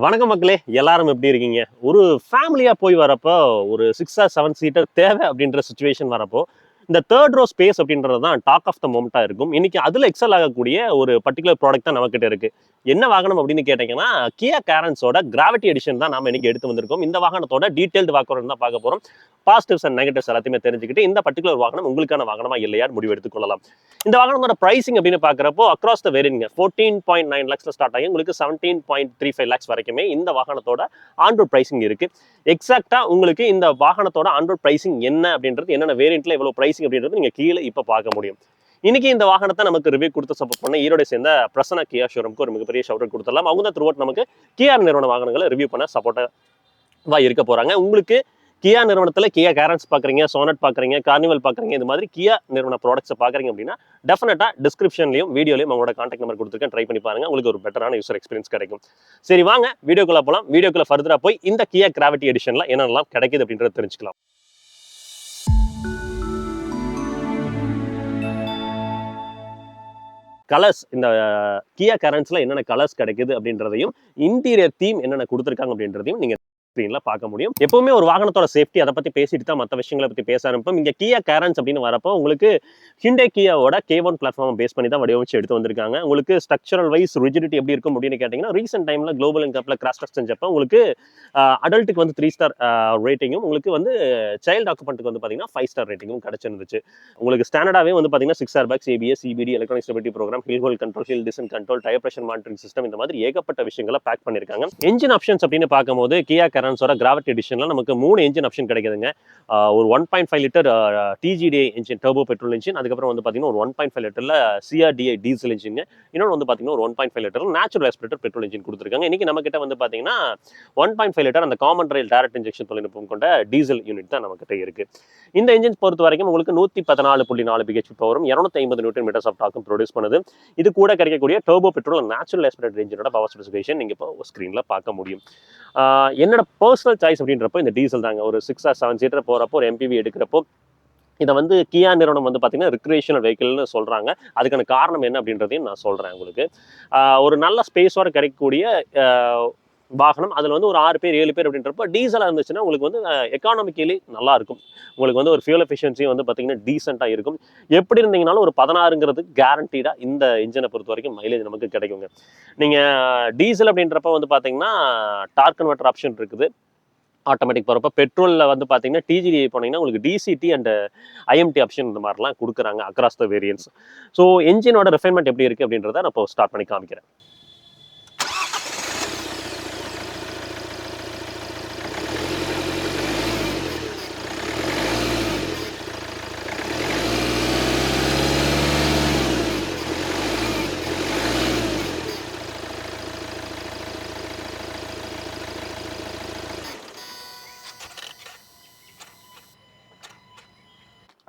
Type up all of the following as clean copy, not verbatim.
வணக்கம் மக்களே, எல்லாரும் எப்படி இருக்கீங்க? ஒரு ஃபேமிலியா போய் வரப்போ, ஒரு 6 ஆர் 7 சீட்டர் தேவை அப்படின்ற சிச்சுவேஷன் வரப்போ, இந்த 3 ரோ ஸ்பேஸ் அப்படின்றது தான் டாக் ஆஃப் த மொமெண்ட்டா இருக்கும். இன்னைக்கு அதுல எக்ஸல் ஆகக்கூடிய ஒரு பர்ட்டிகுலர் ப்ராடக்ட் தான் நம்மகிட்ட இருக்கு. என்ன வாகனம் அப்படின்னு கேட்டீங்கன்னா, கியா கேரன்ஸோட கிராவிட்டி எடிஷன் தான் நாம இன்னைக்கு எடுத்து வந்திருக்கோம். இந்த வாகனத்தோட டீடைல்டு வாக்கரவுண்ட் தான் பார்க்க போறோம். பாசிட்டிவ்ஸ் அண்ட் நெகட்டிவ்ஸ் எல்லாத்தையுமே தெரிஞ்சுக்கிட்டு, இந்த பர்ட்டிகுலர் வாகனம் உங்களுக்கான வாகனமா இல்லையான்னு முடிவு எடுத்துக் கொள்ளலாம். இந்த வாகனத்தோட பிரைசிங் அப்படின்னு பார்க்குறப்போ அக்ராஸ் த வேரியன்ட்ங்க 14.9 லேக்ஸ்ல ஸ்டார்ட் ஆகி உங்களுக்கு 17.35 லேக்ஸ் வரைக்குமே இந்த வாகனத்தோட ஆன்ரோட் பிரைசிங் இருக்கு. எக்ஸாக்டா உங்களுக்கு இந்த வாகனத்தோட ஆன்ரோட் பிரைசிங் என்ன அப்படின்றது, என்னென்ன வேரியன்ட்ல எவ்வளவு பிரைசிங் அப்படின்றது நீங்க கீழே இப்ப பார்க்க முடியும். இன்னைக்கு இந்த வாகனத்தை நமக்கு ரிவ்யூ கொடுத்து சப்போர்ட் பண்ண ஈரோட சேர்ந்த பிரசன்னா கியா ஷோரூமுக்கு ஒரு மிகப்பெரிய ஷவுட் கொடுத்துடலாம். அவங்க தான் த்ரூ அவுட் நமக்கு கியா நிறுவன வாகனங்களை ரிவ்யூ பண்ண சப்போர்ட்டா இருக்க போறாங்க. உங்களுக்கு கியா நிறுவனத்தில் கியா கேரன்ஸ் பார்க்குறீங்க, சோனட் பார்க்குறீங்க, கார்னிவல் பார்க்குறீங்க, இது மாதிரி கியா நிறுவன ப்ராடக்ட்ஸை பார்க்குறீங்க அப்படின்னா டெஃபினட்டாக டிஸ்கிரிப்ஷன்லையும் வீடியோலையும் அவங்களோட கான்டாக்ட் நம்பர் கொடுத்துருக்கேன். ட்ரை பண்ணி பாருங்க, உங்களுக்கு ஒரு பெட்டரான யூசர் எக்ஸ்பீரியன்ஸ் கிடைக்கும். சரி வாங்க வீடியோக்குள்ள போகலாம். வீடியோக்குள்ள ஃபர்தராக போய் இந்த கியா கிராவிட்டி எடிஷன்ல என்னென்னலாம் கிடைக்குது அப்படின்றத தெரிஞ்சுக்கலாம். கலர்ஸ், இந்த கியா கரன்ஸ்ல என்னென்ன கலர்ஸ் கிடைக்குது அப்படின்றதையும், இன்டீரியர் தீம் என்னென்ன கொடுத்துருக்காங்க அப்படின்றதையும் நீங்க ஸ்கிரீன்ல பார்க்க முடியும். எப்பவுமே ஒரு வாகனத்தோட சேஃப்டி அதை பத்தி பேசிட்டு தான் மற்ற விஷயங்களை பத்தி பேச ஆரம்பிப்போம். இங்க கியா கேரன்ஸ் அப்படின்னு வரப்போ உங்களுக்கு ஹிண்டே கியாவோட K1 பிளாட்ஃபார்ம் பேஸ் பண்ணி தான் வடிவமைச்சு எடுத்து வந்திருக்காங்க. உங்களுக்கு ஸ்ட்ரக்சரல் வைஸ் ரிஜிடிட்டி எப்படி இருக்கும் அப்படின்னு கேட்டீங்கன்னா, ரீசென்ட் டைம்ல குளோபல் கப்ல கிராஷ் டெஸ்ட் செஞ்சப்போ உங்களுக்கு அடல்ட்டுக்கு வந்து 3 ஸ்டார் ரேட்டிங்கும், உங்களுக்கு வந்து சைல்டு ஆக்குபென்ட்டுக்கு வந்து பாத்தீங்கன்னா 5 ஸ்டார் ரேட்டிங்கும் கிடைச்சிருந்துச்சு. உங்களுக்கு ஸ்டாண்டர்டாவே வந்து பாத்தீங்கன்னா 6 air bags, ABS, CBD, electronic stability program, hill hold control, hill descent control, tyre pressure monitoring system, இந்த மாதிரி ஏகப்பட்ட விஷயங்களை பேக் பண்ணிருக்காங்க. என்ஜின் ஆப்ஷன்ஸ் அப்படின்னு பார்க்கும்போது கியா கேரன்ஸோட கிராவிட்டி எடிஷன்ல நமக்கு 3 என்ஜின் ஆப்ஷன் கிடைக்குதுங்க. ஒரு 1.5 litre TGDI engine, turbo petrol engine, அதுக்கப்புறம் வந்து பாத்தீங்கன்னா ஒரு 1.5 லிட்டர்ல CRDI டீசல் என்ஜின், இன்னொன்று வந்து பாத்தீங்கன்னா ஒரு 1.5 litre natural aspirated petrol engine கொடுத்துருக்காங்க. இன்னைக்கு நம்ம கிட்ட வந்து பாத்தீங்கன்னா 1.5 லிட்டர் அந்த காமன் ரயில் டைரக்ட் இன்ஜெக்ஷன் தொழில்நுட்பம் கொண்ட டீசல் யூனிட் தான் நம்ம கிட்ட இருக்கு. இந்த என்ஜின் பொறுத்த வரைக்கும் உங்களுக்கு 114.4 BHP பவரும் 250 நியூட்டன் மீட்டர்ஸ் ஆஃப் டார்க்கும் ப்ரொடியூஸ் பண்ணுது. இது கூட கிடைக்கக்கூடிய டர்போ பெட்ரோல் நேச்சுரல் ஆஸ்பிரேட்டட் என்ஜினோட பவர் ஸ்பெசிஃபிகேஷன் நீங்க இப்போ ஸ்கிரீன்ல பார்க்க முடியும். என்னோட பர்சனல் சாய்ஸ் அப்படின்றப்போ இந்த டீசல் தாங்க. ஒரு 6 ஆர் 7 சீட்டர் போறப்போ, ஒரு MPV எடுக்கிறப்போ இதை வந்து கியா நிறுவனம் வந்து பார்த்தீங்கன்னா ரிக்ரியேஷனல் வெஹிக்கிள்னு சொல்கிறாங்க. அதுக்கான காரணம் என்ன அப்படின்றதையும் நான் சொல்கிறேன் உங்களுக்கு. ஒரு நல்ல ஸ்பேஸோட கிடைக்கக்கூடிய வாகனம். அதில் வந்து ஒரு 6 பேர் 7 பேர் அப்படின்றப்ப டீசலாக இருந்துச்சுன்னா உங்களுக்கு வந்து எக்கானமிக்கலி நல்லா இருக்கும். உங்களுக்கு வந்து ஒரு ஃபியூல் எஃபிஷியன்சியும் வந்து பார்த்தீங்கன்னா டீசெண்டாக இருக்கும். எப்படி இருந்தீங்கனாலும் ஒரு 16ங்கிறது கேரண்டீடாக இந்த இன்ஜினை பொறுத்த வரைக்கும் மைலேஜ் நமக்கு கிடைக்குங்க. நீங்கள் டீசல் அப்படின்றப்ப வந்து பார்த்தீங்கன்னா டார்க் கன்வெர்ட்டர் ஆப்ஷன் இருக்குது. ஆட்டோமேட்டிக் போகிறப்ப பெட்ரோலில் வந்து பார்த்தீங்கன்னா TGDI போனீங்கன்னா உங்களுக்கு DCT அண்ட் IMT ஆப்ஷன் இந்த மாதிரிலாம் கொடுக்குறாங்க அக்ராஸ் த வேரியன்ஸ். ஸோ என்ஜினோட ரிஃபைன்மெண்ட் எப்படி இருக்குது அப்படின்றத நான் இப்போ ஸ்டார்ட் பண்ணி காமிக்கிறேன்.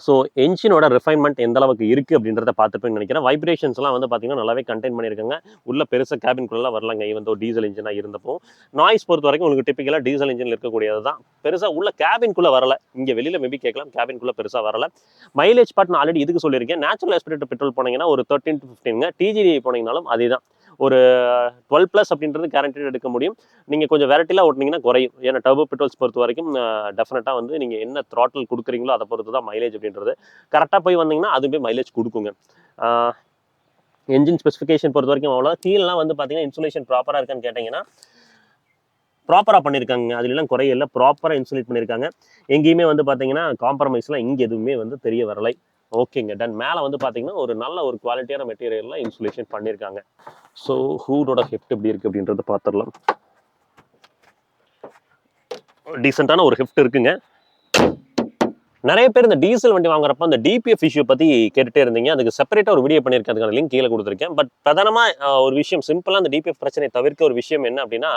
ஸோ என்ஜினோட ரிஃபைன்மெண்ட் எந்த அளவுக்கு இருக்குது அப்படின்றத பார்த்துப்பேன்னு நினைக்கிறேன். வைப்ரேஷன்ஸ்லாம் வந்து பார்த்தீங்கன்னா நல்லாவே கண்டெயின் பண்ணியிருக்காங்க. உள்ள பெருசாக கேபின்குள்ளே வரலங்க. ஈவன் ஒரு டீசல் இன்ஜினாக இருந்தப்போ நாய்ஸ் பொறுத்த வரைக்கும் உங்களுக்கு டிப்பிக்கலாக டீசல் இன்ஜினில் இருக்கக்கூடியது தான். பெருசாக உள்ள கேபின்குள்ளே வரல. இங்கே வெளியில் மேபி கேட்கலாம், கேபின்குள்ளே பெருசாக வரல. மைலேஜ் பார்ட் நான் ஆல்ரெடி இதுக்கு சொல்லியிருக்கேன். நேச்சுரல் ஆஸ்பிரேட்டட் பெட்ரோல் போனீங்கன்னா ஒரு 13 to 15ங்க. TGDI போனீங்கனாலும் அதே தான். ஒரு 12+ அப்படின்றது கேரண்டட் எடுக்க முடியும். நீங்கள் கொஞ்சம் வெரைட்டிலாம் ஓட்டினீங்கன்னா குறையும். ஏன்னா டர்போ பெட்ரோல்ஸ் பொறுத்த வரைக்கும் டெஃபினட்டாக வந்து நீங்கள் என்ன த்ராட்டில் கொடுக்குறீங்களோ அதை பொறுத்து தான் மைலேஜ் அப்படின்றது. கரெக்டாக போய் வந்தீங்கன்னா அதுவே மைலேஜ் கொடுக்குங்க. என்ஜின் ஸ்பெசிஃபிகேஷன் பொறுத்த வரைக்கும் அவ்வளோ. கீழெலாம் வந்து பார்த்தீங்கன்னா இன்சுலேஷன் ப்ராப்பராக இருக்கான்னு கேட்டிங்கன்னா ப்ராப்பராக பண்ணியிருக்காங்க. அதுலாம் குறையில்லை, ப்ராப்பராக இன்சுலேட் பண்ணியிருக்காங்க. எங்கேயுமே வந்து பார்த்தீங்கன்னா காம்ப்ரமைஸ்லாம் இங்கே எதுவுமே வந்து தெரிய வரலை. ஓகேங்க, டன். மேலே வந்து பார்த்தீங்கன்னா ஒரு நல்ல ஒரு குவாலிட்டியான மெட்டீரியல்லாம் இன்சுலேஷன் பண்ணியிருக்காங்க. ஸோ ஹூடோட ஹெஃப்ட் எப்படி இருக்குது அப்படின்றத பார்த்துடலாம். டீசெண்டான ஒரு ஹெஃப்ட் இருக்குங்க. நிறைய பேர் இந்த டீசல் வண்டி வாங்குறப்ப அந்த DPF இஷ்யூ பற்றி கேட்டுகிட்டே இருந்தீங்க. அதுக்கு செப்பரேட்டாக ஒரு வீடியோ பண்ணியிருக்கேன். அதுக்கான லிங்க் கீழே கொடுத்துருக்கேன். பட் பிரதானமாக ஒரு விஷயம், சிம்பிளாக அந்த DPF பிரச்சனையை தவிர்க்க ஒரு விஷயம் என்ன அப்படின்னா,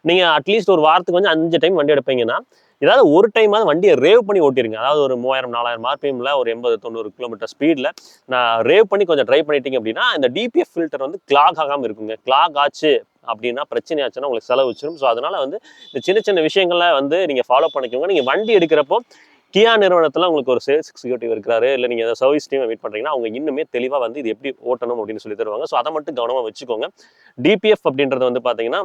நீங்கள் அட்லீஸ்ட் ஒரு வாரத்துக்கு வந்து 5 டைம் வண்டி எடுப்பீங்கன்னா ஏதாவது ஒரு டைமாவது வண்டியை ரேவ் பண்ணி ஓட்டிருங்க. அதாவது ஒரு 3000-4000 RPMல ஒரு 80-90 கிலோமீட்டர் ஸ்பீடில் நான் ரேவ் பண்ணி கொஞ்சம் ட்ரைவ் பண்ணிட்டீங்க அப்படின்னா இந்த DPF ஃபில்டர் வந்து கிளாக் ஆகாமல் இருக்குங்க. கிளாக் ஆச்சு அப்படின்னா பிரச்சனை ஆச்சுன்னா உங்களுக்கு செலவு வச்சிடும். ஸோ அதனால வந்து இந்த சின்ன சின்ன விஷயங்களை வந்து நீங்கள் ஃபாலோ பண்ணிக்கோங்க. நீங்கள் வண்டி எடுக்கிறப்போ கியா நிறுவனத்தில் உங்களுக்கு ஒரு சேல்ஸ் எக்ஸிக்யூட்டிவ் இருக்கிறாரு, இல்லை நீங்கள் ஏதாவது சர்வீஸ் டீமை மீட் பண்ணுறீங்கன்னா அவங்க இன்னுமே தெளிவாக வந்து இது எப்படி ஓட்டணும் அப்படின்னு சொல்லி தருவாங்க. ஸோ அதை மட்டும் கவனமாக வச்சுக்கோங்க. DPF அப்படின்றது வந்து பார்த்தீங்கன்னா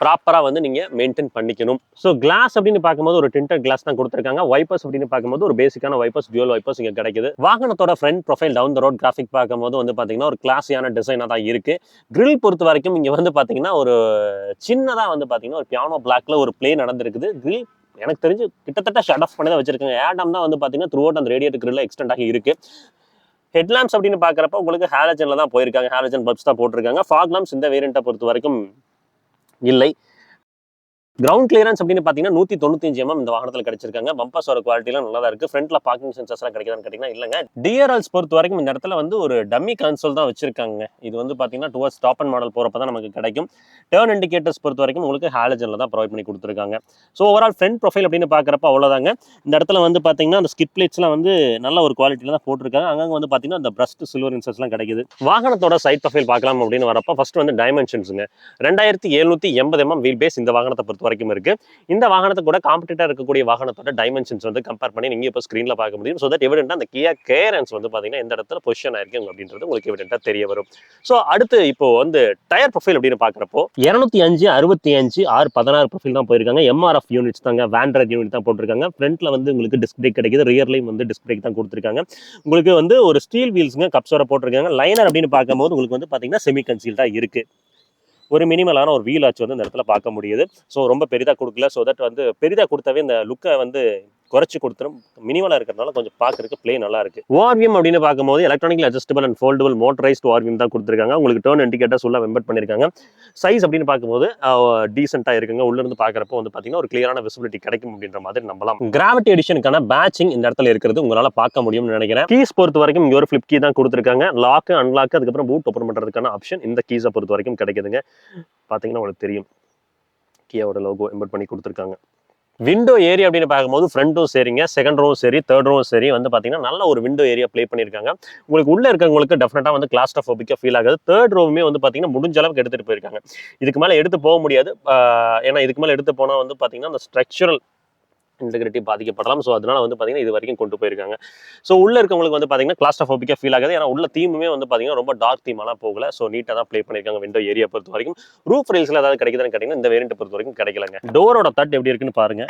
ப்ராப்பராக வந்து நீங்கள் மெயின்டைன் பண்ணிக்கணும். ஸோ கிளாஸ் அப்படின்னு பார்க்கும்போது ஒரு டிண்டட் கிளாஸ் தான் கொடுத்துருக்காங்க. வைப்பர்ஸ் அப்படின்னு பார்க்கும்போது ஒரு பேசிக்கான வைப்பர்ஸ், டியூல் வைப்பர்ஸ் இங்கே கிடைக்குது. வாகனத்தோட front profile down the road graphic பார்க்கும்போது வந்து பார்த்தீங்கன்னா ஒரு கிளாஸியான டிசைனாக தான் இருக்குது. கிரில் பொறுத்த வரைக்கும் இங்கே வந்து பார்த்தீங்கன்னா ஒரு சின்னதாக வந்து பார்த்தீங்கன்னா ஒரு பியானோ பிளாக்ல ஒரு பிளே நடந்திருக்குது. கிரில் எனக்கு தெரிஞ்சு கிட்டத்தட்ட ஷட் ஆஃப் பண்ணி தான் வச்சிருக்காங்க. ஏடம் தான் வந்து பார்த்தீங்கன்னா த்ரூ அவுட் அந்த ரேடியேட்டர் கிரில்ல எக்ஸ்டெண்ட் ஆகி இருக்கு. ஹெட்லாம்ப்ஸ் அப்படின்னு பார்க்குறப்ப உங்களுக்கு ஹாலஜன்ல தான் போயிருக்காங்க. ஹாலஜன் பல்ப்ஸ் தான் போட்டிருக்காங்க. ஃபாக் லாம்ப்ஸ் இந்த வேரியண்ட்டை பொறுத்த வரைக்கும் இல்லை. கிரவுண்ட் கிளியரன்ஸ் அப்படின்னு பார்த்தீங்கன்னா 195 mm இந்த வாகனத்தில் கிடைச்சிருக்காங்க. பம்பர்ஸோட குவாலிட்டிலாம் நல்லா தான் இருக்குது. ஃப்ரண்ட்ல பார்க்கிங் சென்சர்ஸ்லாம் கிடைக்குதான்னு கேட்டிங்கன்னா இல்லைங்க. டிஆர்எல்ஸ் பொறுத்த வரைக்கும் இந்த இடத்துல வந்து ஒரு டம்மி கன்சோல் தான் வச்சிருக்காங்க. இது வந்து பார்த்தீங்கன்னா டுவர்ட்ஸ் டாப் அண்ட் மாடல் போகிறப்ப தான் நமக்கு கிடைக்கும். டர்ன் இண்டிகேட்டர்ஸ் பொறுத்த வரைக்கும் உங்களுக்கு ஹாலஜனில் தான் ப்ரொவைட் பண்ணி கொடுத்துருக்காங்க. ஸோ ஓவரால் ஃப்ரண்ட் ப்ரொஃபைல் அப்படின்னு பார்க்குறப்ப அவ்வளோதாங்க. இந்த இடத்துல வந்து பார்த்தீங்கன்னா அந்த ஸ்கிட் பிளேட்ஸ்லாம் வந்து நல்ல ஒரு குவாலிட்டியில் தான் போட்டிருக்காங்க. அங்கங்கே வந்து பார்த்தீங்கன்னா அந்த பிரஸ்ட் சில்வர் இன்சர்ஸ்லாம் கிடைக்குது. வாகனத்தோட சைட் ப்ரொஃபைல் பார்க்கலாம் அப்படின்னு வரப்போ ஃபர்ஸ்ட் வந்து டைமென்ஷன்ஸுங்க. 2780 mm வீல் பேஸ் இந்த வாகனத்தை பொறுத்த வரைக்கும் இருக்கு. இந்த வாகனத்தை கூட காம்படிட்டர் இருக்கக்கூடிய வாகனத்தோட டைமென்ஷன்ஸ் வந்து கம்பேர் பண்ணி நீங்க இப்போ ஸ்கிரீன்ல பார்க்க முடியும். ஸோ தட் எவிடென்ட்டா அந்த கியா கேரன்ஸ் வந்து பாத்தீங்கன்னா எந்த இடத்துல பொசிஷன் ஆயிருக்கு அப்படின்றது உங்களுக்கு எவிடென்ட்டா தெரிய வரும். ஸோ அடுத்து இப்போ வந்து டயர் ப்ரொஃபைல் அப்படின்னு பாக்குறப்போ 205, 65, R16 ப்ரொஃபைல் தான் போயிருக்காங்க. MRF யூனிட்ஸ் தாங்க, வேண்ட்ரட் யூனிட் தான் போட்டிருக்காங்க. ஃப்ரண்ட்ல வந்து உங்களுக்கு டிஸ்க் பிரேக் கிடைக்குது. ரியர்லையும் வந்து டிஸ்க் பிரேக் தான் கொடுத்துருக்காங்க. உங்களுக்கு வந்து ஒரு ஸ்டீல் வீல்ஸ்ங்க, கப்ஸோட போட்டிருக்காங்க. லைனர் அப்படின்னு பார்க்கும்போது உங்களுக்கு வந்து பாத்தீங்கன்னா செமி கன்சீல்டா இருக்கு. ஒரு மினிமலான ஒரு வீல் ஆச்சு வந்து இந்த இடத்துல பார்க்க முடியுது. ஸோ ரொம்ப பெரிதாக கொடுக்கல. ஸோ தட் வந்து பெரிதாக கொடுத்தாவே இந்த லுக்கை வந்து குறைச்சி கொடுத்துரும். மினிமலாக இருக்கிறதுனால கொஞ்சம் பார்க்கறதுக்கு பிளே நல்லா இருக்கு. ஓஆர்விஎம் அப்படின்னு பார்க்கும்போது electronical adjustable and foldable motorised ORVM தான் கொடுத்துருக்காங்க. உங்களுக்கு டர்ன் இண்டிகேட்டர்ஸ் உள்ள எம்பெட் பண்ணியிருக்காங்க. சைஸ் அப்படின்னு பார்க்கும்போது டீசென்ட்டாக இருக்குங்க. உள்ள இருந்து பார்க்குறப்போ வந்து பார்த்தீங்கன்னா ஒரு கிளியரான விசிபிலிட்டி கிடைக்கும் அப்படின்ற மாதிரி நம்பலாம். கிராவிட்டி எடிஷனுக்கான பேட்சிங் இந்த இடத்துல இருக்கிறது உங்களால் பார்க்க முடியும்னு நினைக்கிறேன். கீஸ் பொறுத்த வரைக்கும் இங்கே ஒரு ஃபிளிப் கீ தான் கொடுத்துருக்காங்க. லாக், அன்லாக், அதுக்கப்புறம் பூட் ஓப்பன் பண்ணுறதுக்கான ஆப்ஷன் இந்த கீஸை பொறுத்த வரைக்கும் கிடைக்குதுங்க. பார்த்தீங்கன்னா உங்களுக்கு தெரியும் கியாவோட லோகோ எம்பெட் பண்ணி கொடுத்துருக்காங்க. விண்டோ ஏரியா அப்படின்னு பார்க்கும்போது ஃப்ரண்ட்டும் சரிங்க, செகண்ட் ரோவும் சரி, தேர்ட் ரோவும் சரி வந்து பார்த்தீங்கன்னா நல்ல ஒரு விண்டோ ஏரியா ப்ளே பண்ணியிருக்காங்க. உங்களுக்கு உள்ள இருக்கவங்களுக்கு டெஃபினட்டாக வந்து கிளாஸ்ட்ரோஃபோபிக்கா ஃபீல் ஆகுது. தேர்ட் ரோவுமே வந்து பார்த்தீங்கன்னா முடிஞ்ச அளவுக்கு எடுத்துகிட்டு போயிருக்காங்க. இதுக்கு மேலே எடுத்து போக முடியாது. ஏன்னா இதுக்கு மேலே எடுத்து போனால் வந்து பார்த்தீங்கன்னா அந்த ஸ்ட்ரக்சரல் இன்டெகிரிட்டி பாதிக்கப்படலாம். ஸோ அதனால வந்து பார்த்தீங்கன்னா இது வரைக்கும் கொண்டு போயிருக்காங்க. ஸோ உள்ள இருக்கவங்களுக்கு வந்து பார்த்தீங்கன்னா கிளாஸ்ட்ரோஃபோபிக்கா ஃபீல் ஆகுது. ஏன்னா உள்ள தீமுமே வந்து பார்த்தீங்கன்னா ரொம்ப டார்க் தீமெல்லாம் போகல. ஸோ நீட்டாக தான் ப்ளே பண்ணியிருக்காங்க விண்டோ ஏரியா பொறுத்த வரைக்கும். ரூஃப் ரீல்ஸ்ல ஏதாவது கிடைக்குதுன்னு கேட்டிங்கன்னா இந்த வேரியண்ட் பொறுத்த வரைக்கும் கிடைக்கலங்க. டோரோட தட் எப்படி இருக்குன்னு பாருங்க.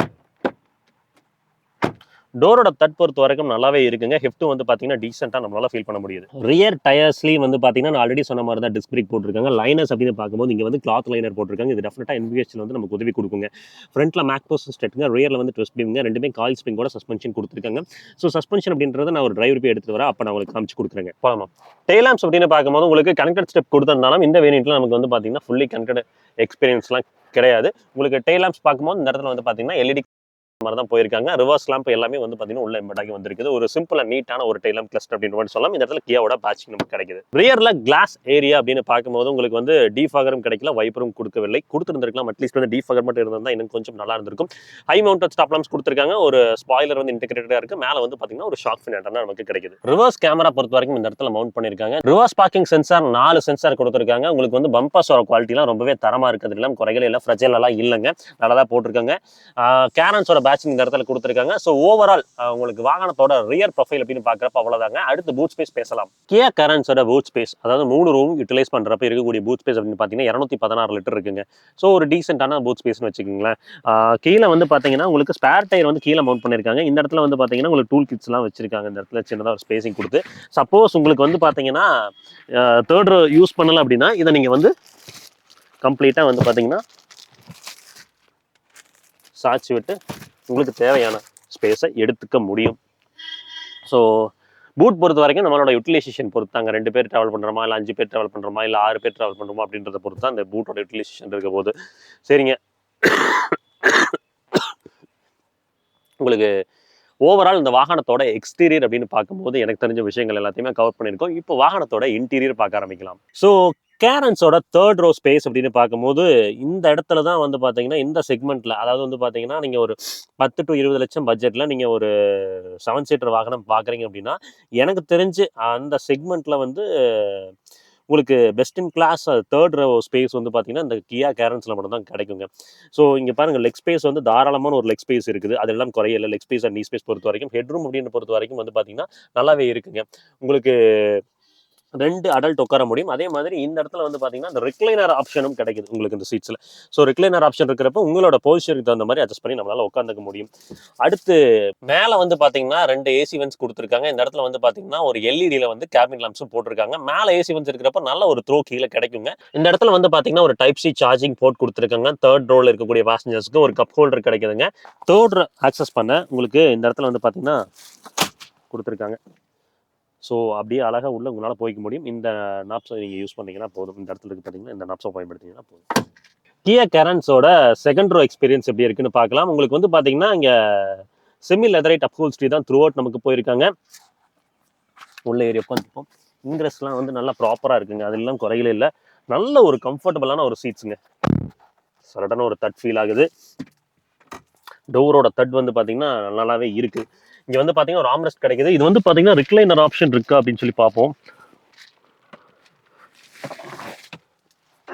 டோரோட தட் பொறுத்த வரைக்கும் நல்லாவே இருக்குங்க. ஹெஃப்ட்டும் வந்து பார்த்தீங்கன்னா டீசெண்டாக நம்மளால ஃபீல் பண்ண முடியுது. ரியர் டயர்ஸ்லேயும் வந்து பார்த்தீங்கன்னா நான் ஆல்ரெடி சொன்ன மாதிரி தான் டிஸ்க் பிரேக் போட்டிருக்காங்க. லைனர்ஸ் அப்படின்னு பார்க்கும்போது இங்கே வந்து கிளாத் லைனர் போட்டிருக்காங்க. இது டெஃபினட்டாக NVH வந்து நமக்கு உதவி கொடுக்குங்க. ஃப்ரண்ட்ல மேக்போஸ் ஸ்டெட்டுங்க, ரியரில் வந்து ட்விஸ்ட் பீம்ங்க, ரெண்டுமே காயில் ஸ்ப்ரிங்கோட சஸ்பென்ஷன் கொடுத்துருக்காங்க. ஸோ சஸ்பென்ஷன் அப்படின்றத நான் ஒரு டிரைவர் போய் எடுத்துட்டு வரேன். அப்போ நான் உங்களுக்கு காமிச்சு கொடுக்குறேங்க. போகலாம். டெய்லாம்ஸ் அப்படின்னு பார்க்கும்போது உங்களுக்கு கனெக்டட் ஸ்டெப் கொடுத்திருந்தாலும் இந்த வேரியண்ட்ல நமக்கு வந்து பார்த்தீங்கன்னா ஃபுல்லி கனெக்டட் எக்ஸ்பீரியன்ஸ்லாம் கிடையாது. உங்களுக்கு டெய்லாம்ஸ் பார்க்கும்போது இந்த இடத்துல வந்து பார்த்தீங்கன்னா LED மாதிரி தான் போயிருக்காங்க. ரிவர்ஸ் லாம்ப் எல்லாமே வந்து பார்த்தீங்கன்னா உள்ள எம்பெட் ஆகி வந்திருக்குது. ஒரு சிம்பிள் அண்ட் நீட்டான ஒரு டெய்ல் லாம்ப் கிளஸ்டர் அப்படின்னு கூட சொல்லலாம். இந்த இடத்துல கியாவோட பேட்சிங் நமக்கு கிடைக்குது. ரியர்ல கிளாஸ் ஏரியா அப்படின்னு பார்க்கும்போது உங்களுக்கு வந்து டீஃபாகரும் கிடைக்கல, வைப்பரும் கொடுக்கவில்லை. கொடுத்துருந்துருக்கலாம். அட்லீஸ்ட் வந்து டீஃபாகர் மட்டும் இருந்தால் இன்னும் கொஞ்சம் நல்லா இருந்திருக்கும். ஹை மவுண்டட் ஸ்டாப் லாம்ப்ஸ் கொடுத்துருக்காங்க. ஒரு ஸ்பாயிலர் வந்து இன்டெகிரேட்டடா இருக்கு. மேலே வந்து பார்த்தீங்கன்னா ஒரு ஷாக் ஃபின் ஆண்டனா நமக்கு கிடைக்குது. ரிவர்ஸ் கேமரா பொறுத்த வரைக்கும் இந்த இடத்துல மவுண்ட் பண்ணியிருக்காங்க. ரிவர்ஸ் பார்க்கிங் சென்சார் 4 சென்சார் கொடுத்துருக்காங்க. உங்களுக்கு வந்து பம்பர்ஸோட குவாலிட்டிலாம் ரொம்பவே தரமா இருக்கிறது எல்லாம் குறைகள் இல்லை, ஃப்ரெஜைல் எல்லாம் இல்லைங்க. நல்லா தான் போட்டிருக்காங்க. கேரன்ஸோட பேட்சிங் இந்த இடத்துல கொடுத்துருக்காங்க. ஸோ ஓவரால் உங்களுக்கு வாகனத்தோட ரியர் ப்ரொஃபைல் அப்படின்னு பார்க்குறப்ப அவ்வளோதாங்க. அடுத்து பூட் ஸ்பேஸ் பேசலாம். கியா கேரன்ஸோட பூட் ஸ்பேஸ், அதாவது 3 ரூம் யூட்டிலைஸ் பண்ணுறப்ப இருக்கக்கூடிய பூட் ஸ்பேஸ் அப்படின்னு பார்த்தீங்கன்னா 216 லிட்டர் இருக்குங்க. ஸோ ஒரு டீசென்டான பூட் ஸ்பேஸ்னு வச்சுக்கோங்களேன். கீழே வந்து பார்த்தீங்கன்னா உங்களுக்கு ஸ்பேர் டயர் வந்து கீழே மவுண்ட் பண்ணியிருக்காங்க. இந்த இடத்துல வந்து பார்த்தீங்கன்னா உங்களுக்கு டூல் கிட்ஸ்லாம் வச்சிருக்காங்க. இந்த இடத்துல சின்னதாக ஒரு ஸ்பேசிங் கொடுத்து சப்போஸ் உங்களுக்கு வந்து பார்த்தீங்கன்னா தேர்ட் ரோ யூஸ் பண்ணலை அப்படின்னா இதை நீங்கள் வந்து கம்ப்ளீட்டாக வந்து பார்த்தீங்கன்னா சாய்ச்சி விட்டு உங்களுக்கு தேவையான ஸ்பேஸை எடுத்துக்க முடியும். ஸோ பூட் பொறுத்த வரைக்கும் நம்மளோட யூட்டிலைசேஷன் பொறுத்தாங்க. 2 பேர் ட்ராவல் பண்ணுறோமா, இல்லை 5 பேர் ட்ராவல் பண்ணுறோமா, இல்லை 6 பேர் ட்ராவல் பண்ணுறோமா அப்படின்றத பொறுத்து தான் அந்த பூட்டோட யூட்டிலைசேஷன் இருக்க போது. சரிங்க, உங்களுக்கு ஓவரால் இந்த வாகனத்தோட எக்ஸ்டீரியர் அப்படின்னு பார்க்கும்போது எனக்கு தெரிஞ்ச விஷயங்கள் எல்லாத்தையுமே கவர் பண்ணியிருக்கோம். இப்போ வாகனத்தோட இன்டீரியர் பார்க்க ஆரம்பிக்கலாம். ஸோ கேரன்ஸோட தேர்ட் ரோ ஸ்பேஸ் அப்படின்னு பார்க்கும்போது இந்த இடத்துல தான் வந்து பார்த்தீங்கன்னா இந்த செக்மெண்ட்ல, அதாவது வந்து பார்த்தீங்கன்னா நீங்கள் ஒரு 10 to 20 லட்சம் பட்ஜெட்டில் நீங்கள் ஒரு 7 சீட்டர் வாகனம் பார்க்குறீங்க அப்படின்னா எனக்கு தெரிஞ்சு அந்த செக்மெண்ட்ல வந்து உங்களுக்கு best in class third row space வந்து பார்த்தீங்கன்னா இந்த கியா கேரன்ஸில் மட்டும் தான் கிடைக்குங்க. ஸோ இங்கே பாருங்கள், லெக் ஸ்பேஸ் வந்து தாராளமான ஒரு லெக் ஸ்பேஸ் இருக்குது. அதெல்லாம் குறையல. லெக் ஸ்பேஸ் அண்ட் நீ ஸ்பேஸ் பொறுத்த வரைக்கும், ஹெட்ரூம் அப்படின்னு பொறுத்த வரைக்கும் வந்து பார்த்தீங்கன்னா நல்லாவே இருக்குங்க. உங்களுக்கு 2 அடல்ட் உட்கார முடியும். அதே மாதிரி இந்த இடத்துல வந்து பார்த்தீங்கன்னா, அந்த ரிக்ளைனர் ஆப்ஷனும் கிடைக்குது உங்களுக்கு இந்த சீட்ஸ்ல. ஸோ ரிக்ளைனர் ஆப்ஷன் இருக்கிறப்ப உங்களோட பொசிஷனுக்கு தகுந்த மாதிரி அட்ஜஸ்ட் பண்ணி நம்மளால உட்காந்துக்க முடியும். அடுத்து மேல வந்து பார்த்தீங்கன்னா 2 ஏசி வென்ட்ஸ் கொடுத்துருக்காங்க. இந்த இடத்துல வந்து பார்த்தீங்கன்னா ஒரு எல்இடியில் வந்து கேபின் லாம்ப்ஸும் போட்டிருக்காங்க. மேல ஏசி வென்ட்ஸ் இருக்கிறப்ப நல்ல ஒரு த்ரோ கீழே கிடைக்குங்க. இந்த இடத்துல வந்து பார்த்தீங்கன்னா ஒரு டைப் சி சார்ஜிங் போர்ட் கொடுத்துருக்காங்க. தேர்ட் ரோல இருக்கக்கூடிய பேசஞ்சர்ஸ்க்கு ஒரு கப் ஹோல்டர் கிடைக்குதுங்க. தேர்ட் ஆக்சஸ் பண்ண உங்களுக்கு இந்த இடத்துல வந்து பார்த்தீங்கன்னா கொடுத்துருக்காங்க. ஸோ அப்படியே அழகாக உள்ள உங்களால் போய்க்க முடியும். இந்த நாப்ஸை நீங்கள் யூஸ் பண்ணீங்கன்னா போதும். இந்த இடத்துல இருக்கு பார்த்தீங்கன்னா இந்த நாப்ஸை பயன்படுத்திங்கன்னா போதும். கியா கரன்ஸோட செகண்ட் ரோ எக்ஸ்பீரியன்ஸ் எப்படி இருக்குன்னு பார்க்கலாம். உங்களுக்கு வந்து பார்த்தீங்கன்னா இங்கே செமி லெதரைட் அப்ஹோல்ஸ்ட்ரி தான் த்ரூ அவுட் நமக்கு போயிருக்காங்க. உள்ள ஏறி உட்காந்துப்போம். இன்ட்ரெஸ்ட்லாம் வந்து நல்லா ப்ராப்பராக இருக்குங்க. அதெல்லாம் குறையில இல்லை. நல்ல ஒரு கம்ஃபர்டபுளான ஒரு சீட்ஸுங்க. சடனாக ஒரு தட் ஃபீல் ஆகுது. டோரோட தட் வந்து பார்த்தீங்கன்னா நல்லாவே இருக்கு. இங்கே வந்து பார்த்தீங்கன்னா ஒரு ஆம்ரெஸ்ட் கிடைக்குது. இது வந்து பார்த்தீங்கன்னா ரிக்ளைனர் ஆப்ஷன் இருக்கா அப்படின்னு சொல்லி பார்ப்போம்.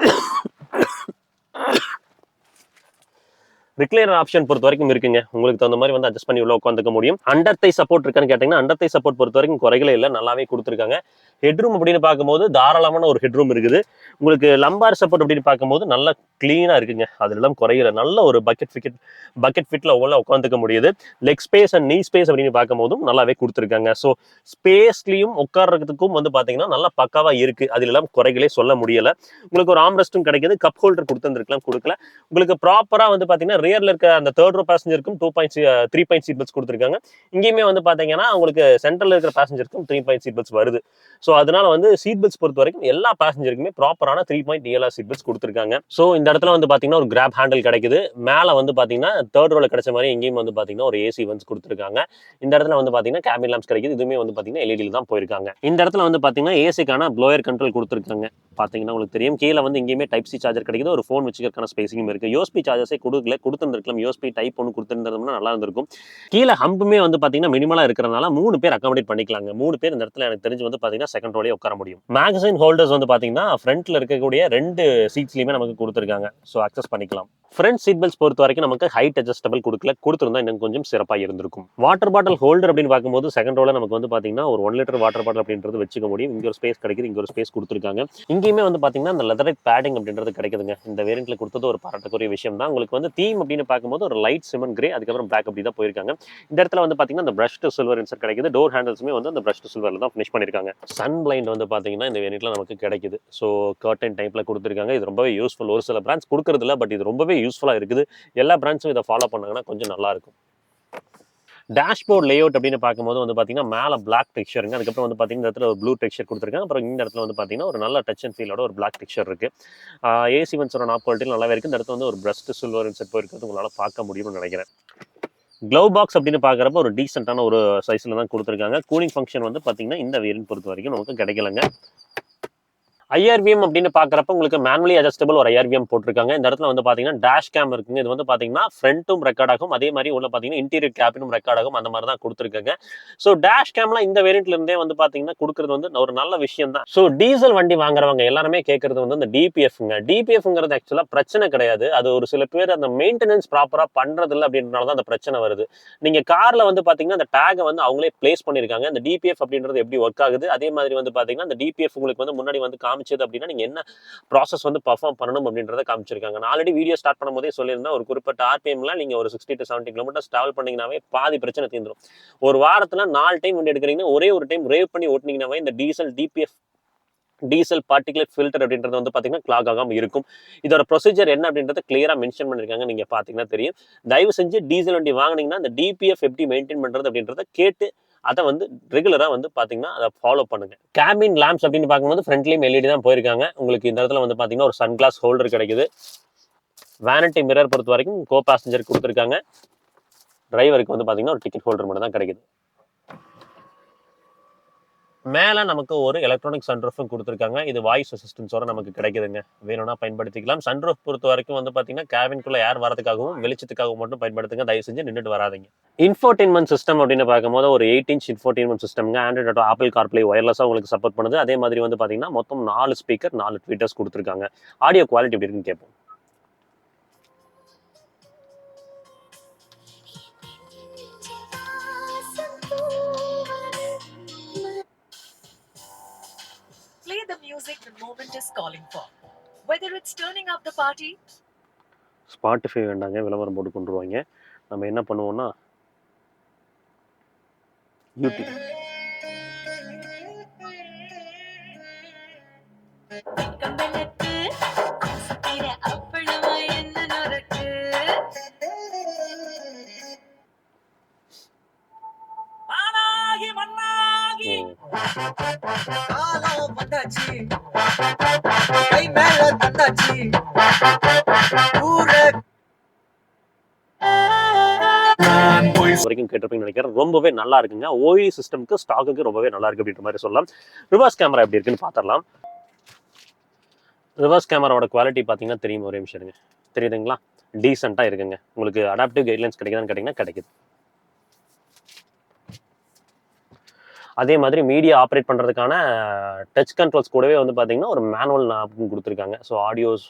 ரிக்ளைனர் ஆப்ஷன் பொறுத்த வரைக்கும் இருக்குங்க. உங்களுக்கு தகுந்த மாதிரி வந்து அட்ஜஸ்ட் பண்ணி உள்ள உட்காந்துக்க முடியும். அண்டர் தை சப்போர்ட் இருக்கான்னு கேட்டீங்கன்னா அண்டர் தை சப்போர்ட் பொறுத்த வரைக்கும் குறைகளே இல்லை, நல்லாவே கொடுத்துருக்காங்க. ஹெட்ரூம் அப்படின்னு பார்க்கும்போது தாராளமான ஒரு ஹெட்ரூம் இருக்குது. உங்களுக்கு லம்பார் சப்போர்ட் அப்படின்னு பார்க்கும்போது நல்லா கிளீனாக இருக்குங்க. அதெல்லாம் குறையில நல்ல ஒரு பக்கெட் ஃபிட்ல உள்ள உட்காந்துக்க முடியுது. லெக் ஸ்பேஸ் அண்ட் நீ ஸ்பேஸ் அப்படின்னு பார்க்கும்போதும் நல்லாவே கொடுத்துருக்காங்க. ஸோ ஸ்பேஸ்லையும் உட்கார்றதுக்கும் வந்து பார்த்தீங்கன்னா நல்லா பக்காவாக இருக்கு. அதிலெல்லாம் குறைகளே சொல்ல முடியல. உங்களுக்கு ஒரு ஆம்ரெஸ்ட்டும் கிடைக்குது. கப் ஹோல்டர் கொடுத்துருக்கலாம், கொடுக்கல. உங்களுக்கு ப்ராப்பராக வந்து பார்த்தீங்கன்னா ரியர்ல இருக்க அந்த தேர்ட் ரோ பேசஞ்சருக்கும் 3 பாயிண்ட் சீட் பெல்ட்ஸ் கொடுத்துருக்காங்க. இங்கேயுமே வந்து பார்த்தீங்கன்னா உங்களுக்கு சென்ட்ரல் இருக்கிற பேசஞ்சருக்கும் 3 பாயிண்ட் சீட் பெல்ட்ஸ் வருது. ஸோ அதனால வந்து சீட் பெல்ட்ஸ் பொறுத்த வரைக்கும் எல்லா பேசஞ்சருக்குமே ப்ராப்பரான 3 பாயிண்ட் ELR சீட் பெல்ட்ஸ் கொடுத்துருக்காங்க. ஸோ இந்த இடத்துல வந்து பார்த்தீங்கன்னா ஒரு கிராப் ஹேண்டில் கிடைக்குது. மேலே வந்து பார்த்தீங்கன்னா தேர்ட் ரோல கிடைச்ச மாதிரி எங்கேயும் வந்து பார்த்தீங்கன்னா ஒரு ஏசி வந்து கொடுத்துருக்காங்க. இந்த இடத்துல வந்து பார்த்தீங்கன்னா கேபின் லாம்ப்ஸ் கிடைக்குது. இதுவுமே வந்து பார்த்தீங்கன்னா எல்இடியில் தான் போயிருக்காங்க. இந்த இடத்துல வந்து பார்த்தீங்கன்னா ஏசிக்கான ப்ளோயர் கண்ட்ரோல் கொடுத்துருக்காங்க. பார்த்தீங்கன்னா உங்களுக்கு தெரியும். கீழே வந்து இங்கேயுமே டைப் சி சார்ஜர் கிடைக்குது. ஒரு ஃபோன் வச்சுக்கிறதுக்கான ஸ்பேசிங்கும் இருக்கு. யூஎஸ்பி சார்ஜர்ஸே கொடுத்துருந்துருக்கலாம். யூஎஸ்பி டைப் 1 கொடுத்துருந்தோம்னா நல்லா இருந்திருக்கும். கீழே ஹம்புமே வந்து பார்த்தீங்கன்னா மினிமலாக இருக்கிறனால 3 பேர் அகாமடேட் பண்ணிக்கலாங்க. 3 பேர் இந்த இடத்துல எனக்கு தெரிஞ்சு வந்து பார்த்தீங்கன்னா செகண்ட் ரோலே உட்கார முடியும். மேகசின் ஹோல்டர்ஸ் வந்து பார்த்தீங்கன்னா ஃப்ரண்ட்ல இருக்கக்கூடிய 2 சீட்ஸ்லையுமே நமக்கு கொடுத்துருக்காங்க. ஸோ அக்சஸ் பண்ணிக்கலாம். ஃப்ரண்ட் சீட் பெல்ட்ஸ் பொறுத்த வரைக்கும் நமக்கு ஹைட் அட்ஜஸ்டபிள் கொடுத்துருந்தா இன்னும் கொஞ்சம் சிறப்பாக இருந்திருக்கும். வாட்டர் பாட்டில் ஹோல்டர் அப்படின்னு பார்க்கும்போது செகண்ட் ரோல நமக்கு வந்து பார்த்தீங்கன்னா ஒரு 1 லிட்டர் வாட்டர் பாட்டில் அப்படின்றது வச்சுக்க முடியும். இங்கே ஒரு ஸ்பேஸ் கிடைக்குது, இங்கே ஒரு ஸ்பேஸ் கொடுத்துருக்காங்க. இங்கேயுமே வந்து பார்த்தீங்கன்னா இந்த லெதரைட் பேடிங் அப்படின்றது கிடைக்குதுங்க. இந்த வேரியன்ட்ல கொடுத்தது ஒரு பாராட்டக்கூடிய விஷயம் தான். உங்களுக்கு வந்து தீம் அப்படின்னு பார்க்கும்போது ஒரு லைட் சிமன் கிரே, அதுக்கப்புறம் பிளாக் அப்படி தான் போயிருக்காங்க. இந்த இடத்துல வந்து பார்த்தீங்கன்னா இந்த பிரஷ் டு சில்வர் இன்சர்ட் கிடைக்குது. டோர் ஹேண்டில்ஸுமே வந்து அந்த பிரஷ் டு சில்வர்ல தான் ஃபினிஷ் பண்ணியிருக்காங்க. சன் பிளைண்ட் வந்து பார்த்தீங்கன்னா இந்த வேரியன்ட்ல நமக்கு கிடைக்குது. ஸோ கர்டன் டைப்ல கொடுத்துருக்காங்க. இது ரொம்பவே யூஸ்ஃபுல். ஒரு சில பிராண்ட்ஸ் கொடுக்கறது இல்லை, பட் இது ரொம்பவே யூஸ்ஃபுல்லாக இருக்குது. எல்லா பிராண்ட்ஸும் இதை ஃபாலோ பண்ணாங்கன்னா கொஞ்சம் நல்லா இருக்கும். டேஷ்போர்ட் லேஅவுட் அப்படின்னு பார்க்கும்போது வந்து பார்த்தீங்கன்னா மேலே பிளாக் டெக்ஸ்சருங்க. அதுக்கப்புறம் வந்து பார்த்தீங்கன்னா இந்த இடத்துல ஒரு ப்ளூ டெக்ஸ்சர் கொடுத்துருக்காங்க. அப்புறம் இந்த இடத்துல வந்து பார்த்தீங்கன்னா ஒரு நல்ல டச் அண்ட் ஃபீலோட ஒரு பிளாக் டெக்ஸ்சர் இருக்கு. ஏசி வென்ட்ஸோட நாப் குவாலிட்டி நல்லாவே இருக்கு. இந்த இடத்துல வந்து ஒரு பிரஸ்ட் சில்வர் இன்செட் போயிருக்கிறது உங்களால் பார்க்க முடியும்னு நினைக்கிறேன். க்ளவ் பாக்ஸ் அப்படின்னு பார்க்குறப்ப ஒரு டீசென்ட்டான ஒரு சைஸில் தான் கொடுத்துருக்காங்க. கூலிங் ஃபங்க்ஷன் வந்து பார்த்தீங்கன்னா இந்த வேரியன்ட் பொறுத்த வரைக்கும் நமக்கு கிடைக்கலங்க. ஐஆர்விஎம் அப்படின்னு பார்க்குறப்ப உங்களுக்கு மேனுவலி அட்ஜஸ்டபிள் ஒரு ஐஆர்விஎம் போட்டிருக்காங்க. இந்த இடத்துல வந்து பார்த்தீங்கன்னா டேஷ் கேம் இருக்குங்க. இது வந்து பார்த்தீங்கன்னா ஃப்ரண்ட்டும் ரெக்கார்ட் ஆகும். அதே மாதிரி உள்ள பார்த்தீங்கன்னா இன்டீரியர் கேபினும் ரெக்கார்ட் ஆகும். அந்த மாதிரி தான் கொடுத்துருக்காங்க. ஸோ டேஷ் கேம்லாம் இந்த வேரியன்ட்ல இருந்தே வந்து பார்த்தீங்கன்னா கொடுக்குறது வந்து ஒரு நல்ல விஷயம் தான். ஸோ டீசல் வண்டி வாங்குறவங்க எல்லாருமே கேட்கறது வந்து இந்த டிபிஎஃப்ங்க. டிபிஎஃப்ங்கிறது ஆக்சுவலாக பிரச்சனை கிடையாது. அது ஒரு சில பேர் அந்த மெயின்டெனன்ஸ் ப்ராப்பராக பண்ணுறது இல்லை அப்படின்றனால தான் அந்த பிரச்சனை வருது. நீங்கள் காரில் வந்து பார்த்தீங்கன்னா அந்த டேகை வந்து அவங்களே பிளேஸ் பண்ணியிருக்காங்க. இந்த டிபிஎஃப் அப்படின்றது எப்படி ஒர்க் ஆகுது, அதே மாதிரி வந்து பார்த்தீங்கன்னா அந்த டிபிஎஃப் உங்களுக்கு வந்து முன்னாடி வந்து காமிச்சது அப்படின்னா நீங்க என்ன ப்ராசஸ் வந்து பர்ஃபார்ம் பண்ணணும் அப்படின்றத காமிச்சிருக்காங்க. நான் ஆல்ரெடி வீடியோ ஸ்டார்ட் பண்ணும்போதே சொல்லியிருந்தேன், ஒரு குறிப்பிட்ட ஆர்பிஎம்ல நீங்க ஒரு 60 to 70 கிலோமீட்டர் டிராவல் பண்ணீங்கன்னாவே பாதி பிரச்சனை தீர்ந்துடும். ஒரு வாரத்துல 4 டைம் வண்டி எடுக்கிறீங்கன்னா ஒரே ஒரு டைம் ரேவ் பண்ணி ஓட்டினீங்கன்னாவே இந்த டீசல் பார்ட்டிகுலேட் ஃபில்டர் அப்படின்றது வந்து பார்த்தீங்கன்னா கிளாக் ஆகாமல் இருக்கும். இதோட ப்ரொசீஜர் என்ன அப்படின்றத கிளியராக மென்ஷன் பண்ணியிருக்காங்க. நீங்கள் பார்த்தீங்கன்னா தெரியும். தயவு செஞ்சு டீசல் வண்டி வாங்கினீங்கன்னா இந்த டிபிஎஃப் எப்படி மெயின்டைன் பண்ணுறது அப்படின்றத கேட்டு அதை வந்து ரெகுலராக வந்து பார்த்தீங்கன்னா அதை ஃபாலோ பண்ணுங்க. கேபின் லாம்ப்ஸ் அப்படின்னு பார்க்கும்போது ஃப்ரண்ட்லேயும் எல்இடி தான் போயிருக்காங்க. உங்களுக்கு இந்த இடத்துல வந்து பார்த்தீங்கன்னா ஒரு சன்கிளாஸ் ஹோல்டர் கிடைக்குது. வேனிட்டி மிரர் பொறுத்த வரைக்கும் கோ பேசஞ்சர் கொடுத்துருக்காங்க. டிரைவருக்கு வந்து பார்த்தீங்கன்னா ஒரு டிக்கெட் ஹோல்டர் மட்டும் தான் கிடைக்குது. மேலே நமக்கு ஒரு எலக்ட்ரானிக் சன்ரூஃபும் கொடுத்துருக்காங்க. இது வாய்ஸ் அசிஸ்டன்ஸோட நமக்கு கிடைக்குதுங்க. வேணும்னா பயன்படுத்திக்கலாம். சன்ரூஃப் பொறுத்த வரைக்கும் வந்து பார்த்தீங்கன்னா கேபின்குள்ளே ஏர் வரதுக்காகவும் வெளிச்சத்துக்காகவும் மட்டும் பயன்படுத்துங்க. தயவு செஞ்சு நின்றுட்டு வராதிங்க. இன்ஃபோடெயின்மெண்ட் சிஸ்டம் அப்படின்னு பார்க்கும்போது ஒரு 8-inch இன்ஃபோடெயின்மெண்ட் சிஸ்டம்ங்க. ஆண்ட்ராய்ட் ஆட்டோ, ஆப்பிள் கார்ப்ளே ஒயர்லெஸ்ஸாக உங்களுக்கு சப்போர்ட் பண்ணுது. அதே மாதிரி வந்து பார்த்தீங்கன்னா மொத்தம் 4 ஸ்பீக்கர், 4 ட்வீட்டர்ஸ் கொடுத்துருக்காங்க. ஆடியோ குவாலிட்டி எப்படி இருக்குன்னு கேட்போம். the moment is calling for. Whether it's turning up the party. Spotify வேண்டாங்க, விளம்பரம் போட்டு கொண்டுருவாங்க. நம்ம என்ன பண்ணுவோம்னா யூடியூப். வரைக்கும் கேட்டிருப்பீங்கன்னு நினைக்கிறேன். ரொம்பவே நல்லா இருக்குங்க. ஓஇ சிஸ்டம்க்கு ஸ்டாக்குக்கு ரொம்பவே நல்லா இருக்கு அப்படின்ற மாதிரி சொல்லலாம். ரிவர்ஸ் கேமரா எப்படி இருக்குன்னு பார்த்துடலாம். ரிவர்ஸ் கேமராவோட குவாலிட்டி பார்த்தீங்கன்னா தெரியும். ஒரே நிமிஷம் இருங்க, தெரியுதுங்களா? டீசெண்டாக இருக்குங்க. உங்களுக்கு அடாப்டிவ் கைட்லைன்ஸ் கிடைக்குதான்னு கேட்டிங்கன்னா கிடைக்குது. அதே மாதிரி மீடியா ஆப்ரேட் பண்ணுறதுக்கான டச் கண்ட்ரோல்ஸ் கூடவே வந்து பார்த்தீங்கன்னா ஒரு மேனுவல் நாப்கும் கொடுத்துருக்காங்க. ஸோ ஆடியோஸ்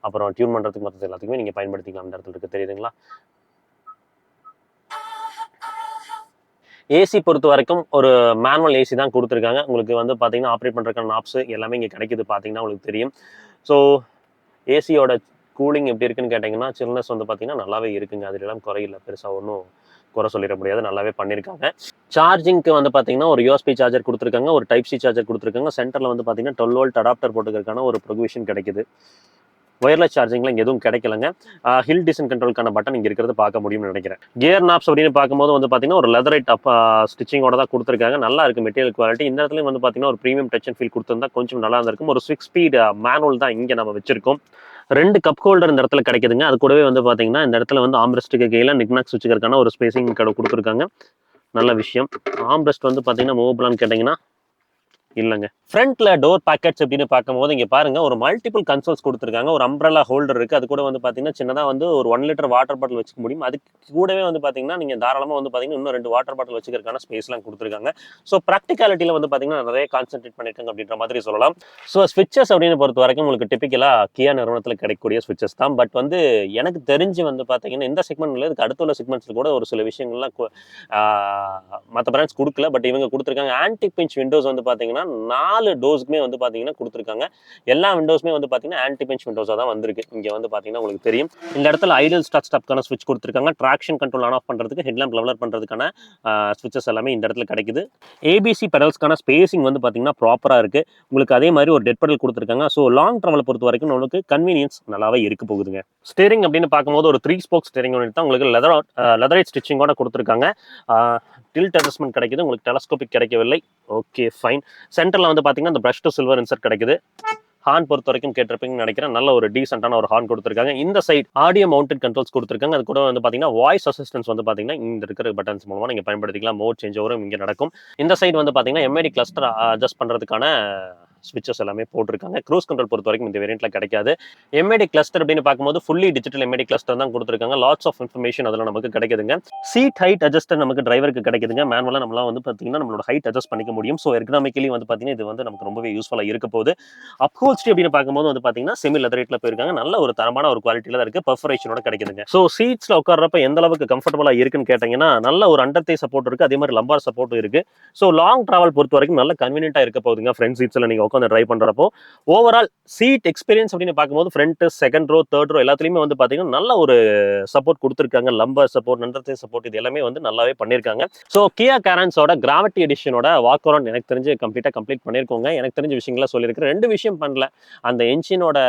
அப்புறம் டியூன் பண்ணுறதுக்கு மற்றது எல்லாத்துக்குமே நீங்கள் பயன்படுத்திக்கலாம். அந்த இடத்துல இருக்குது, தெரியுதுங்களா? ஏசி பொறுத்த வரைக்கும் ஒரு மேனுவல் ஏசி தான் கொடுத்துருக்காங்க. உங்களுக்கு வந்து பார்த்தீங்கன்னா ஆப்ரேட் பண்ணுறதுக்கான நாப்ஸ் எல்லாமே இங்கே கிடைக்குது, பார்த்தீங்கன்னா உங்களுக்கு தெரியும். ஸோ ஏசியோட கூலிங் எப்படி இருக்குன்னு கேட்டிங்கன்னா சில்னஸ் வந்து பார்த்தீங்கன்னா நல்லாவே இருக்குங்க. அதுலாம் குறையில்லை, பெருசாக ஒன்றும் குறை சொல்லிட முடியாது, நல்லாவே பண்ணியிருக்காங்க. சார்ஜிங்க்கு வந்து பார்த்தீங்கன்னா ஒரு யூஎஸ்பி சார்ஜர் கொடுத்துருக்காங்க, ஒரு டைப் சி சார்ஜர் கொடுத்துருக்காங்க. சென்டரில் வந்து பார்த்தீங்கன்னா 12 வோல்ட் அடாப்டர் போட்டுக்கிறதுக்கான ஒரு ப்ரொவிஷன் கிடைக்குது. ஒயர்லெஸ் சார்ஜிங்ல இங்கே எதுவும் கிடைக்கலங்க. ஹில் டிசன் கண்ட்ரோலுக்கான பட்டன் இங்கே இருக்கிறது பார்க்க முடியும்னு நினைக்கிறேன். கியர் நாப்ஸ் அப்படின்னு பார்க்கும்போது வந்து பார்த்தீங்கன்னா ஒரு லெதரைட் ஸ்டிச்சிங்கோட தான் கொடுத்துருக்காங்க. நல்லா இருக்கு மெட்டீரியல் குவாலிட்டி. இந்த இடத்துல வந்து பார்த்தீங்கன்னா ஒரு ப்ரீமியம் டச் அண்ட் ஃபீல் கொடுத்துருந்தா கொஞ்சம் நல்லா இருந்திருக்கும். ஒரு 6 ஸ்பீட் மேனுவல் தான் இங்கே நம்ம வச்சிருக்கோம். 2 கப் ஹோல்டர் இந்த இடத்துல கிடைக்குதுங்க. அது கூடவே வந்து பார்த்தீங்கன்னா இந்த இடத்துல வந்து ஆம்ரெஸ்ட்டுக்கு கீழே நிக்னாக்ஸ் வச்சுக்கிறதுக்கான ஒரு ஸ்பேசிங் கொடுத்துருக்காங்க. நல்ல விஷயம். ஆம்ரெஸ்ட் வந்து பார்த்தீங்கன்னா மூவபிளான்னு கேட்டிங்கன்னா இல்லைங்க. ஃப்ரண்ட்ல டோர் பாக்கெட்ஸ் அப்படின்னு பார்க்கும்போது இங்கே பாருங்க ஒரு மல்டிபிள் கன்சோல்ஸ் கொடுத்துருக்காங்க. ஒரு அம்ப்ரெல்லா ஹோல்டர் இருக்கு. அது கூட வந்து பார்த்தீங்கன்னா சின்னதாக வந்து ஒரு 1 லிட்டர் வாட்டர் பாட்டில் வச்சுக்க முடியும். அதுக்கு கூடவே வந்து பார்த்தீங்கன்னா நீங்கள் தாராளமாக வந்து பார்த்தீங்கன்னா இன்னும் 2 வாட்டர் பாட்டில் வச்சுக்கிறதுக்கான ஸ்பேஸ்லாம் கொடுத்துருக்காங்க. ஸோ ப்ராக்டிகாலிட்டியில் வந்து பார்த்தீங்கன்னா நிறைய கான்சென்ட்ரேட் பண்ணியிருக்காங்க அப்படின்ற மாதிரி சொல்லலாம். ஸோ ஸ்விட்சஸ் அப்படின்னு பொறுத்த வரைக்கும் உங்களுக்கு டிப்பிக்கலாக கியா நிறுவனத்தில் கிடைக்கக்கூடிய ஸ்விட்சஸ் தான். பட் வந்து எனக்கு தெரிஞ்சு வந்து பார்த்தீங்கன்னா இந்த செக்மெண்ட்ல இதுக்கு அடுத்துள்ள செக்மெண்ட்ஸில் கூட ஒரு சில விஷயங்கள்லாம் மற்ற பிராண்ட்ஸ் கொடுக்கல. பட் இவங்க கொடுத்துருக்காங்க. ஆன்டி பிஞ்ச் விண்டோஸ் வந்து பார்த்தீங்கன்னா 4 டோர்ஸ்க்குமே வந்து பார்த்தீங்கன்னா கொடுத்துருக்காங்க. எல்லா விண்டோஸ்மே வந்து பார்த்தீங்கன்னா ஆன்டி பிஞ்ச் விண்டோஸாக தான் வந்திருக்கு. இங்கே வந்து பார்த்தீங்கன்னா உங்களுக்கு தெரியும். இந்த இடத்துல ஐடியல் ஸ்டார்ட் ஸ்டாப்க்கான ஸ்விட்ச் கொடுத்துருக்காங்க. ட்ராக்ஷன் கண்ட்ரோல் ஆன் ஆஃப் பண்ணுறதுக்கு, ஹெட்லாம்ப் லெவலர் பண்ணுறதுக்கான ஸ்விட்சஸ் எல்லாமே இந்த இடத்துல கிடைக்குது. ஏபிசி பெடல்ஸ்க்கான ஸ்பேசிங் வந்து பார்த்தீங்கன்னா ப்ராப்பராக இருக்குது. உங்களுக்கு அதே மாதிரி ஒரு டெட் பெடல் கொடுத்துருக்காங்க. ஸோ லாங் ட்ராவலை பொறுத்த வரைக்கும் உங்களுக்கு கன்வீனியன்ஸ் நல்லாவே இருக்க போகுதுங்க. ஸ்டேரிங் அப்படின்னு பார்க்கும்போது ஒரு 3 ஸ்போக் ஸ்டேரிங் யூனிட் தான் உங்களுக்கு லெதரைட் ஸ்டிச்சிங்கோட கொடுத்துருக்காங்க. டில்ட் அட்ஜஸ்ட்மெண்ட் கிடைக்குது. உங்களுக்கு டெலஸ்கோபிக் கிடைக்கவில்லை. Okay fine. சென்டரில் வந்து பார்த்தீங்கன்னா இந்த பிரஷ் டு சில்வர் இன்சர்ட் கிடைக்குது. ஹார்ன் பொறுத்த வரைக்கும் கேட்டிருப்பீங்கன்னு நினைக்கிறேன். நல்ல ஒரு டீசென்டான ஒரு ஹார்ன் கொடுத்துருக்காங்க. இந்த சைட் ஆடியோ மவுண்டட் கண்ட்ரோல்ஸ் கொடுத்துருக்காங்க. அது கூட வந்து பார்த்தீங்கன்னா வாய்ஸ் அசிஸ்டன்ஸ் வந்து பார்த்தீங்கன்னா இந்த இருக்கிற பட்டன்ஸ் மூலமாக நீங்கள் பயன்படுத்திக்கலாம். மோட் சேஞ்ச் ஓவரும் இங்கே நடக்கும். இந்த சைடு வந்து பார்த்தீங்கன்னா எம்ஐடி கிளஸ்டர் அட்ஜஸ்ட் பண்ணுறதுக்கான ஸ்விட்சஸ் எல்லாமே போட்டிருக்காங்க. க்ரூஸ் கண்ட்ரோல் பொறுத்த வரைக்கும் இந்த வேரியண்ட்ல கிடைக்காது. எம்ஐடி கிளஸ்டர் அப்படின்னு பார்க்கும்போது ஃபுல்லி டிஜிட்டல் எம்ஐடி கிளஸ்டர் தான் கொடுத்துருக்காங்க. லாட்ஸ் ஆஃப் இன்ஃபர்மேஷன் அதில் நமக்கு கிடைக்குதுங்க. சீட் ஹைட் அட்ஜஸ்டர் நமக்கு டிரைவருக்கு கிடைக்குதுங்க. மேனுவலாக நம்மளாம் வந்து பார்த்தீங்கன்னா நம்மளோட ஹைட் அட்ஜஸ்ட் பண்ணிக்க முடியும். ஸோ எர்கனாமிக்கலி வந்து பார்த்தீங்கன்னா இது வந்து நமக்கு ரொம்பவே யூஸ்ஃபுல்லாக இருக்க போகுது. அப்ஹோல்ஸ்ட்ரி அப்படின்னு பார்க்கும்போது வந்து பார்த்தீங்கன்னா செமி லெதரைட்ல போயிருக்காங்க. நல்ல ஒரு தரமான ஒரு குவாலிட்டியில தான் இருக்கு. பர்ஃபரேஷனோட கிடைக்குதுங்க. ஸோ சீட்ஸ்ல உட்கார்றப்ப எந்த அளவுக்கு கம்ஃபர்டபுளா இருக்குன்னு கேட்டீங்கன்னா நல்ல ஒரு அண்டர் தே சப்போர்ட் இருக்கு. அதே மாதிரி லம்பார் சப்போர்ட் இருக்கு. ஸோ லாங் டிராவல் பொறுத்த வரைக்கும் நல்ல கன்வீனியன்ட்டா இருக்க போகுதுங்க. ஃப்ரண்ட் சீட்ஸ்ல நீங்க உட்காந்து டிரைவ் பண்றப்போ ஓவரால் சீட் எக்ஸ்பீரியன்ஸ் அப்படின்னு பார்க்கும்போது front, second row, third row எல்லாத்துலயுமே வந்து பாத்தீங்கன்னா நல்ல ஒரு சப்போர்ட் கொடுத்துருக்காங்க. லம்பர் சப்போர்ட், நண்டர்தே சப்போர்ட் இது எல்லாமே வந்து நல்லாவே பண்ணியிருக்காங்க. ஸோ கியா கேரன்ஸோட கிராவிட்டி எடிஷனோட வாக் அரவுண்ட் எனக்கு தெரிஞ்சு கம்ப்ளீட் பண்ணியிருக்கோங்க. எனக்கு தெரிஞ்ச விஷயங்களா சொல்லியிருக்கேன். 2 விஷயம் பண்ணல. அந்த என்ஜினோட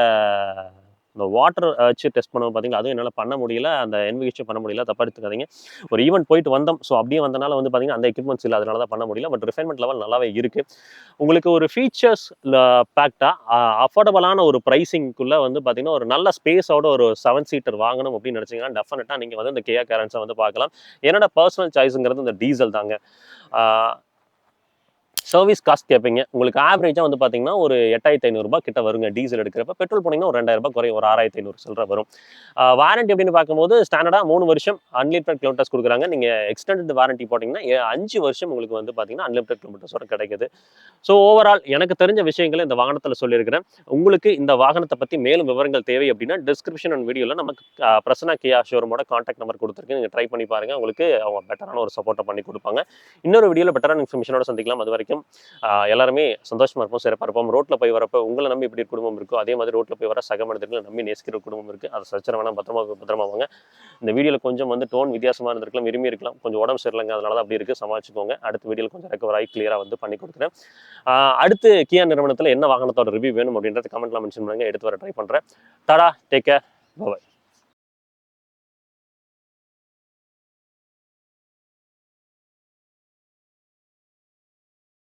இந்த வாட்டர் வச்சு டெஸ்ட் பண்ணுவோம் பார்த்தீங்களா, அதுவும் என்னால் பண்ண முடியல. அந்த என்விஹெச்சும் பண்ண முடியல, தப்பா எடுத்துக்காதீங்க. ஒரு ஈவெண்ட் போயிட்டு வந்தோம். ஸோ அப்படியே வந்தனால வந்து பார்த்தீங்கன்னா அந்த எக்யூப்மெண்ட்ஸ் இல்லை, அதனால தான் பண்ண முடியல. பட் ரிஃபைன்மெண்ட் லெவல் நல்லாவே இருக்குது. உங்களுக்கு ஒரு ஃபீச்சர்ஸ் பேக்டாக அஃபோர்டபுளான ஒரு ப்ரைஸிங்குள்ளே வந்து பார்த்தீங்கன்னா ஒரு நல்ல ஸ்பேஸோட ஒரு 7 சீட்டர் வாங்கணும் அப்படின்னு நினச்சிங்கன்னா டெஃபினட்டாக நீங்கள் வந்து இந்த கியா கேரன்ஸை வந்து பார்க்கலாம். என்னோட பர்சனல் சாய்ஸுங்கிறது இந்த டீசல் தாங்க. சர்வீஸ் காஸ்ட் கேட்பீங்க. உங்களுக்கு ஆவரேஜாக வந்து பார்த்தீங்கன்னா ஒரு 8500 கிட்ட வருங்க டீசல் எடுக்கிறப்ப. பெட்ரோல் போனீங்கன்னா ஒரு 2000 குறையும், ஒரு 6500 சில்லற வரும். வாரண்டி அப்படின்னு பார்க்கும்போது ஸ்டாண்டர்டாக 3 வருஷம் அன்லிமிட்டட் கிலோமீட்டர்ஸ் கொடுக்குறாங்க. நீங்கள் எக்ஸ்டெண்டட் வாரண்டி போட்டிங்கன்னா 5 வருஷம் உங்களுக்கு வந்து பார்த்தீங்கன்னா அன்லிமிட்டட் கிலோமீட்டர்ஸோட கிடைக்குது. ஸோ ஓவரால் எனக்கு தெரிஞ்ச விஷயங்களை இந்த வாகனத்தில் சொல்லியிருக்கிறேன். உங்களுக்கு இந்த வாகனத்தை பற்றி மேலும் விவரங்கள் தேவை அப்படின்னா டிஸ்கிரிப்ஷன் அண்ட் வீடியோவில் நமக்கு பிரசன்னா கியா ஷோரூமோட கான்டாக்ட் நம்பர் கொடுத்துருக்கு. நீங்கள் ட்ரை பண்ணி பாருங்கள். உங்களுக்கு அவங்க பெட்டரான ஒரு சப்போர்ட்டை பண்ணி கொடுப்பாங்க. இன்னொரு வீடியோவில் பெட்டரான இன்ஃபர்மேஷனோட சந்திக்கலாம். அது வரைக்கும் வரைக்கும் எல்லாருமே சந்தோஷமா இருப்போம், சிறப்பாக இருப்போம். ரோட்டில் போய் வரப்போ உங்களை நம்பி இப்படி குடும்பம் இருக்கோ அதே மாதிரி ரோட்டில் போய் வர சக மனிதர்களை நம்பி நேசிக்கிற குடும்பம் இருக்குது. அதை சச்சர வேணாம், பத்திரமா வாங்க. இந்த வீடியோவில் கொஞ்சம் வந்து டோன் வித்தியாசமாக இருந்திருக்கலாம், விரும்பி இருக்கலாம், கொஞ்சம் உடம்பு சரியில்லைங்க, அதனால தான் அப்படி இருக்குது, சமாளிச்சுக்கோங்க. அடுத்த வீடியோவில் கொஞ்சம் ரெக்கவர் ஆகி கிளியராக வந்து பண்ணி கொடுக்குறேன். அடுத்து கியா நிறுவனத்தில் என்ன வாகனத்தோட ரிவ்யூ வேணும் அப்படின்றத கமெண்ட்லாம் மென்ஷன் பண்ணுங்க, எடுத்து வர ட்ரை பண்ணுறேன். டாடா, டேக் கேர், பாய்.